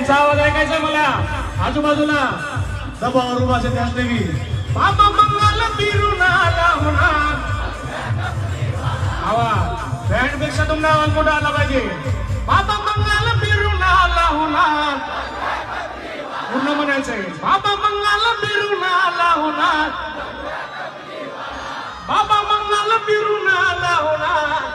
यांचा आवाज ऐकायचा मला आजूबाजूला दबावर उभा असेल असले की बाबा मंगल फिरून आला होणार आवाज बँड पेक्षा तुमचा आवाज मोठा आला पाहिजे बाबा मंगल फिरून आला होणार पूर्ण म्हणायचंय बाबा मंगल फिरून आला होणार बाबा मंगल फिरून आला होणार